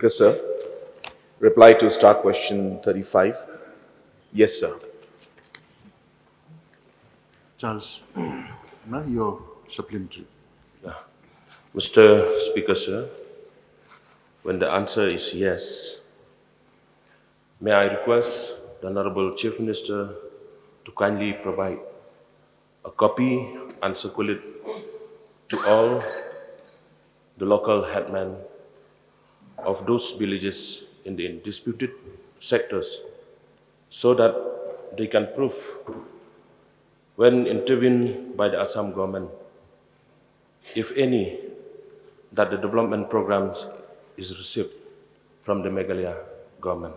Speaker, sir. Reply to star question 35. Yes, sir. Charles, now your supplementary. Mr. Speaker, sir, when the answer is yes, may I request the Honorable Chief Minister to kindly provide a copy and circulate to all the local headmen of those villages in the disputed sectors so that they can prove when intervened by the Assam government, if any, that the development programs is received from the Meghalaya government.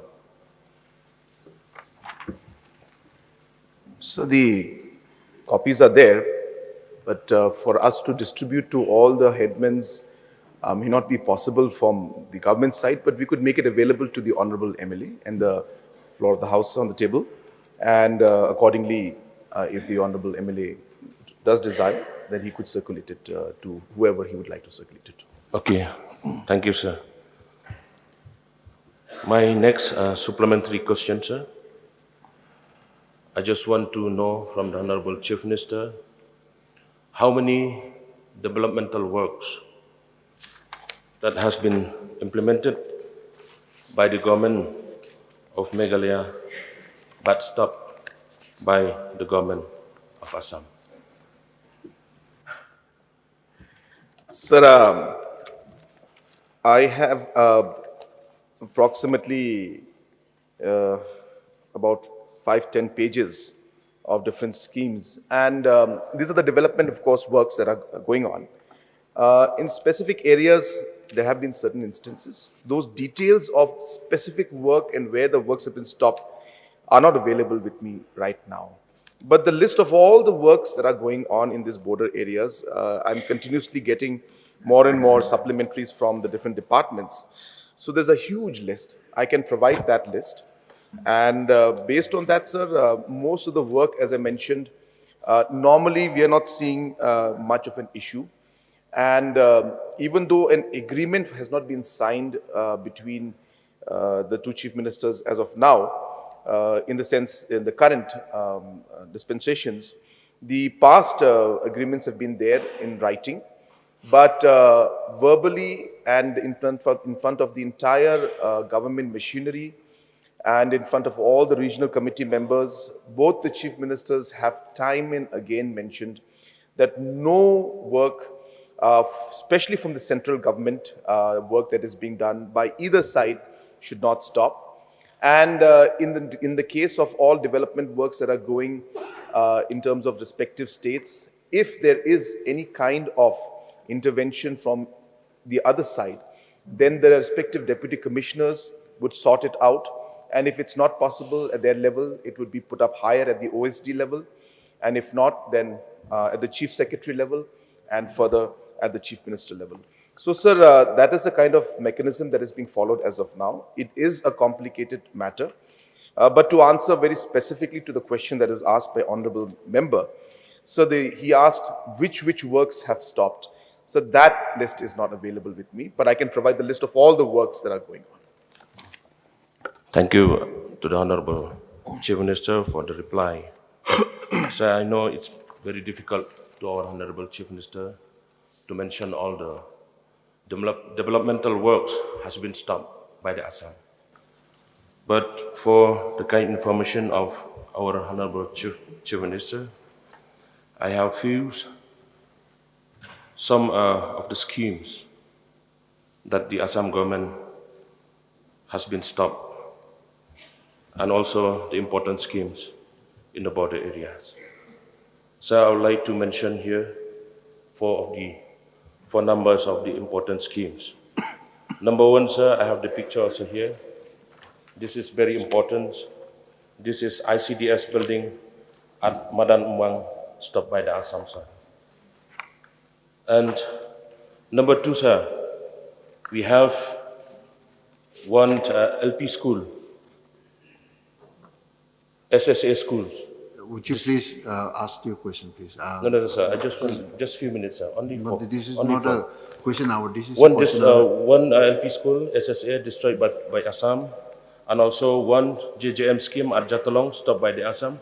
So the copies are there, but for us to distribute to all the headmen's may not be possible from the government side, but we could make it available to the Honorable MLA and the floor of the House on the table. And accordingly, if the Honorable MLA does desire, then he could circulate it to whoever he would like to circulate it to. Okay, thank you, sir. My next supplementary question, sir. I just want to know from the Honorable Chief Minister, how many developmental works that has been implemented by the government of Meghalaya but stopped by the government of Assam? Sir, I have approximately about 5-10 pages of different schemes, and these are the development, of course, works that are going on. In specific areas, there have been certain instances. Those details of specific work and where the works have been stopped are not available with me right now. But the list of all the works that are going on in these border areas, I'm continuously getting more and more supplementaries from the different departments. So there's a huge list. I can provide that list. And based on that, sir, most of the work, as I mentioned, normally we are not seeing much of an issue. And even though an agreement has not been signed between the two chief ministers as of now, in the sense, in the current dispensations, the past agreements have been there in writing, but verbally and in front of the entire government machinery and in front of all the regional committee members, both the chief ministers have time and again mentioned that no work, especially from the central government, work that is being done by either side should not stop. And in the case of all development works that are going in terms of respective states, if there is any kind of intervention from the other side, then the respective deputy commissioners would sort it out. And if it's not possible at their level, it would be put up higher at the OSD level. And if not, then at the chief secretary level and further at the chief minister level. So, sir, that is the kind of mechanism that is being followed as of now. It is a complicated matter. But to answer very specifically to the question that was asked by honorable member, so he asked which works have stopped. So that list is not available with me, but I can provide the list of all the works that are going on. Thank you to the Honorable Chief Minister for the reply. So I know it's very difficult to our Honorable Chief Minister to mention all the developmental works has been stopped by the Assam. But for the kind information of our Honorable Chief Minister, I have some of the schemes that the Assam government has been stopped, and also the important schemes in the border areas. So I would like to mention here four numbers of the important schemes. Number one, sir, I have the picture also here. This is very important. This is ICDS building at Madan Umang, stopped by the Assam, sir. And number two, sir, we have one LP school, SSA schools. Would you please ask your question, please? No, sir. I just want just few minutes, sir. Only No, for this is only not for a question hour. This is a one question hour. one LP school SSA destroyed by Assam, and also one JJM scheme at Jatolong stopped by the Assam,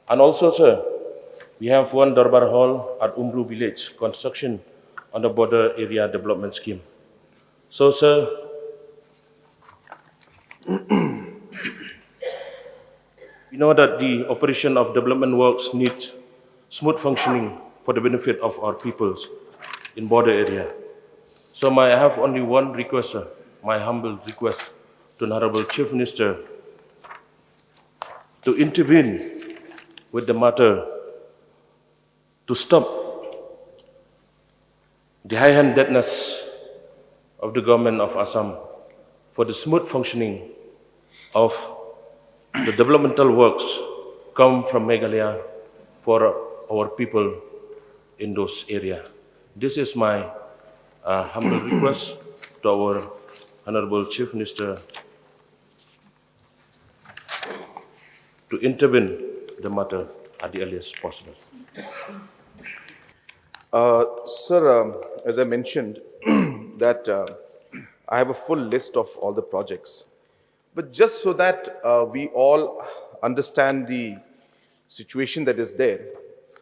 and also, sir, we have one Darbar Hall at Umru village construction on the border area development scheme. So, sir, we know that the operation of development works needs smooth functioning for the benefit of our peoples in border area. So I have only one request, sir, my humble request to Honorable Chief Minister to intervene with the matter to stop the high-handedness of the government of Assam for the smooth functioning of the developmental works come from Meghalaya for our people in those areas. This is my humble request to our Honorable Chief Minister to intervene the matter at the earliest possible. Sir, as I mentioned, that I have a full list of all the projects. But just so that we all understand the situation that is there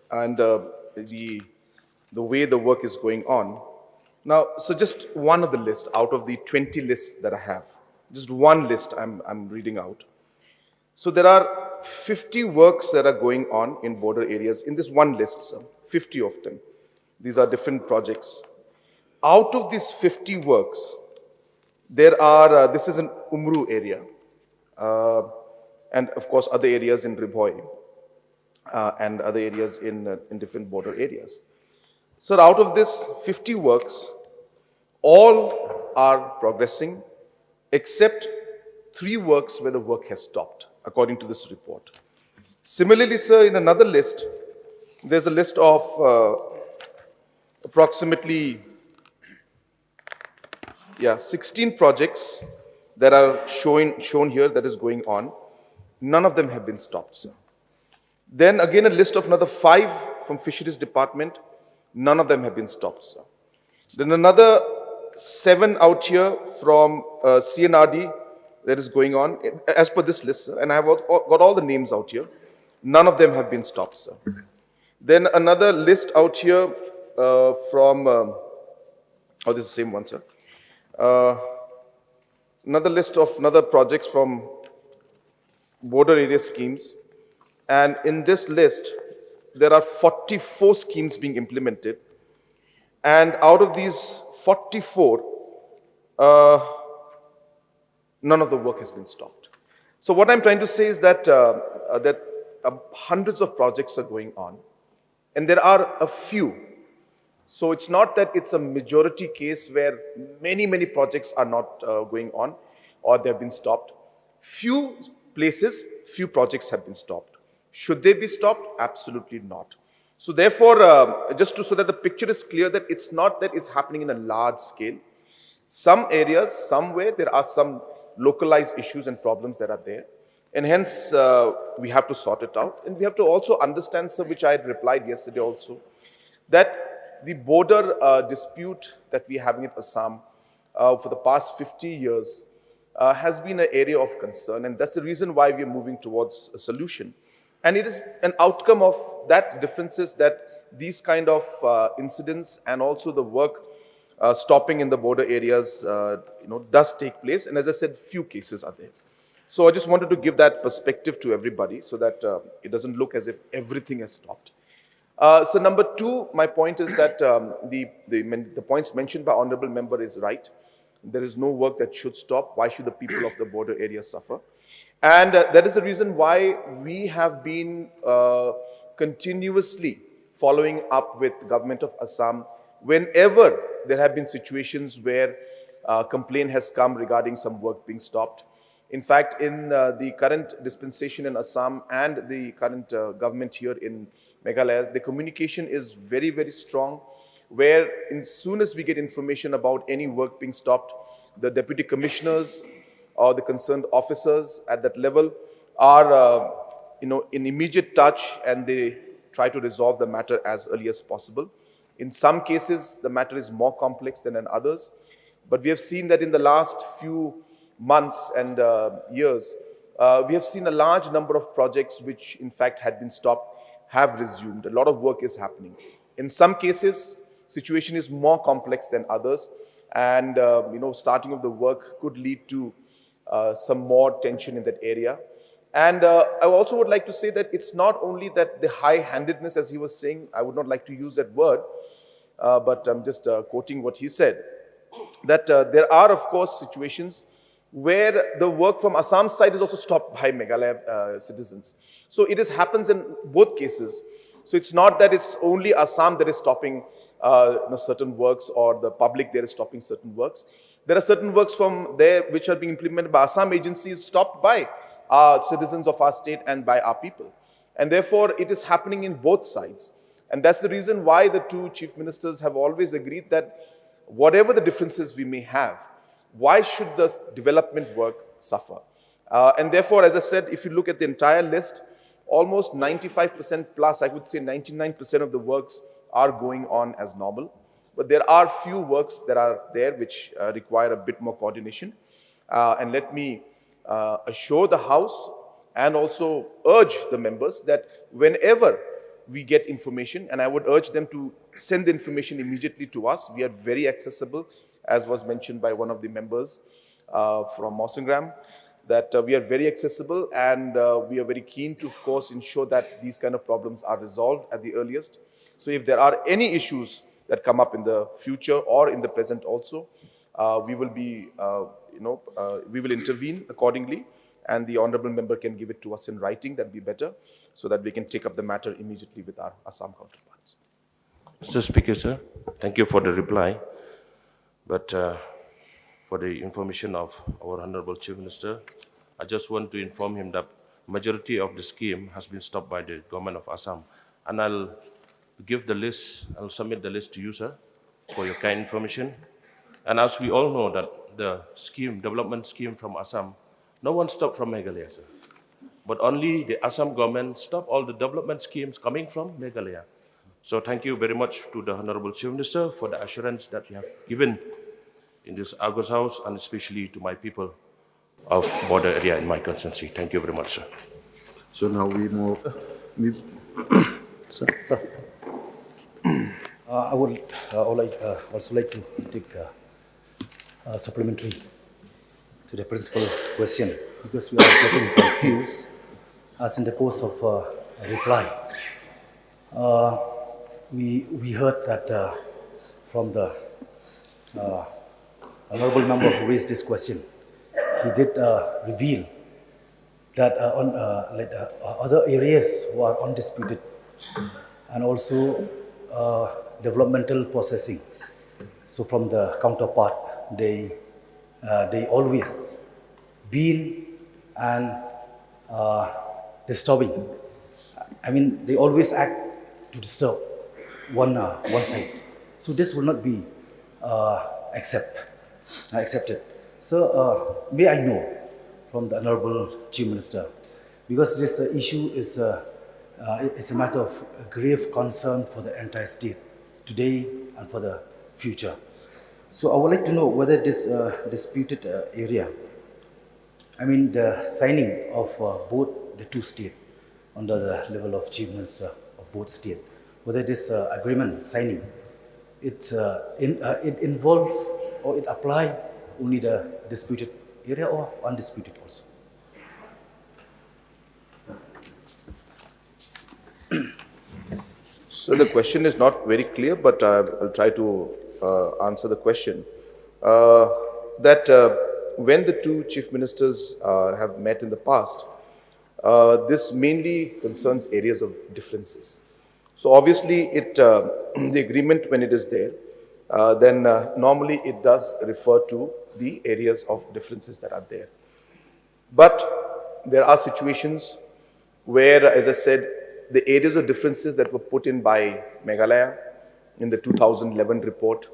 and the way the work is going on. Now, so just one of the list out of the 20 lists that I have, just one list I'm reading out. So there are 50 works that are going on in border areas in this one list, sir, 50 of them. These are different projects. Out of these 50 works, there are, this is an Umru area, and of course other areas in Ribhoi, and other areas in different border areas. So out of this 50 works, all are progressing except 3 works where the work has stopped, according to this report. Similarly, sir, in another list, there's a list of approximately 16 projects that are shown here that is going on. None of them have been stopped, sir. Then again a list of another 5 from Fisheries Department. None of them have been stopped, sir. Then another 7 out here from CNRD that is going on as per this list, sir. And I have got all the names out here. None of them have been stopped, sir. Then another list out here from, this is the same one, sir. Another list of another projects from border area schemes. And in this list, there are 44 schemes being implemented. And out of these 44, none of the work has been stopped. So what I'm trying to say is that, hundreds of projects are going on. And there are a few. So it's not that it's a majority case where many projects are not going on or they have been stopped. Few places, few projects have been stopped. Should they be stopped? Absolutely not. So therefore, so that the picture is clear that it's not that it's happening in a large scale. Some areas, somewhere, there are some localized issues and problems that are there. And hence, we have to sort it out. And we have to also understand, sir, which I had replied yesterday also, that the border dispute that we are having in Assam for the past 50 years has been an area of concern. And that's the reason why we are moving towards a solution. And it is an outcome of that differences that these kind of incidents and also the work stopping in the border areas does take place. And as I said, few cases are there. So I just wanted to give that perspective to everybody so that it doesn't look as if everything has stopped. So number 2, my point is that the points mentioned by Honorable Member is right. There is no work that should stop. Why should the people of the border area suffer? And that is the reason why we have been continuously following up with the government of Assam whenever there have been situations where complaint has come regarding some work being stopped. In fact, in the current dispensation in Assam and the current government here in Meghalaya, the communication is very strong, where as soon as we get information about any work being stopped, the deputy commissioners or the concerned officers at that level are in immediate touch, and they try to resolve the matter as early as possible. In some cases, the matter is more complex than in others, but we have seen that in the last few months and years, we have seen a large number of projects which in fact had been stopped have resumed. A lot of work is happening. In some cases, situation is more complex than others, and starting of the work could lead to some more tension in that area. And I also would like to say that it's not only that the high-handedness, as he was saying, I would not like to use that word, but I'm just quoting what he said, that there are, of course, situations where the work from Assam's side is also stopped by Meghalaya citizens. So it happens in both cases. So it's not that it's only Assam that is stopping certain works, or the public there is stopping certain works. There are certain works from there which are being implemented by Assam agencies stopped by citizens of our state and by our people. And therefore, it is happening in both sides. And that's the reason why the two chief ministers have always agreed that whatever the differences we may have, why should the development work suffer? And therefore, as I said, if you look at the entire list, almost 95% plus, I would say 99% of the works are going on as normal. But there are few works that are there which require a bit more coordination. And let me assure the House and also urge the members that whenever we get information, and I would urge them to send the information immediately to us. We are very accessible, as was mentioned by one of the members from Mawsyngram, that we are very accessible, and we are very keen to, of course, ensure that these kind of problems are resolved at the earliest. So if there are any issues that come up in the future or in the present also, we will be, we will intervene accordingly, and the honorable member can give it to us in writing. That'd be better, so that we can take up the matter immediately with our Assam counterparts. Mr. Speaker, sir, thank you for the reply. But for the information of our Honorable Chief Minister, I just want to inform him that majority of the scheme has been stopped by the government of Assam. And I'll give the list, I'll submit the list to you, sir, for your kind information. And as we all know that the scheme, development scheme from Assam, no one stopped from Meghalaya, sir. But only the Assam government stopped all the development schemes coming from Meghalaya. So thank you very much to the Honorable Chief Minister for the assurance that you have given in this August House, and especially to my people of border area in my constituency. Thank you very much, sir. So now we move. Sir, I would also like to take supplementary to the principal question, because we are getting confused as in the course of reply. We heard that from the honorable member who raised this question, he did reveal that on other areas who are undisputed, and also developmental processing. So from the counterpart, they always been and disturbing. I mean, they always act to disturb one side. So this will not be accepted. So may I know from the Honorable Chief Minister, because this issue is it's a matter of grave concern for the entire state today and for the future. So I would like to know whether this disputed area, I mean the signing of both the two states under the level of Chief Minister of both states, whether this agreement signing, it involve or it apply only the disputed area or undisputed also? So the question is not very clear, but I'll try to answer the question. When the two chief ministers have met in the past, this mainly concerns areas of differences. So obviously, the agreement, when it is there, then normally it does refer to the areas of differences that are there. But there are situations where, as I said, the areas of differences that were put in by Meghalaya in the 2011 report,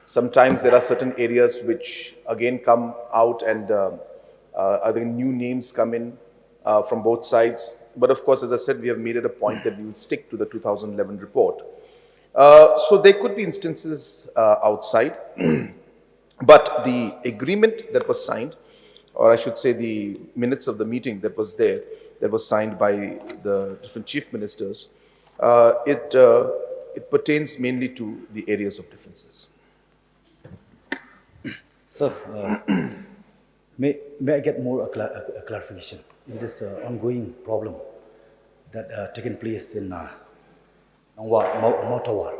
sometimes there are certain areas which again come out, and other new names come in from both sides. But of course, as I said, we have made it a point that we will stick to the 2011 report. So there could be instances outside, but the agreement that was signed, or I should say the minutes of the meeting that was there, that was signed by the different chief ministers, it pertains mainly to the areas of differences. Sir, may I get more a clarification in this ongoing problem that taken place in Mautawar?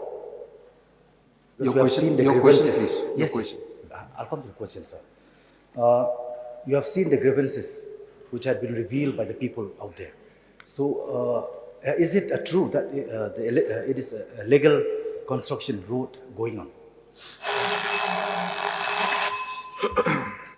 Your We have question, seen the your question, grievances. please. Your Yes, question. I'll come to the question, sir. You have seen the grievances which had been revealed by the people out there. So, is it true that it is a legal construction road going on?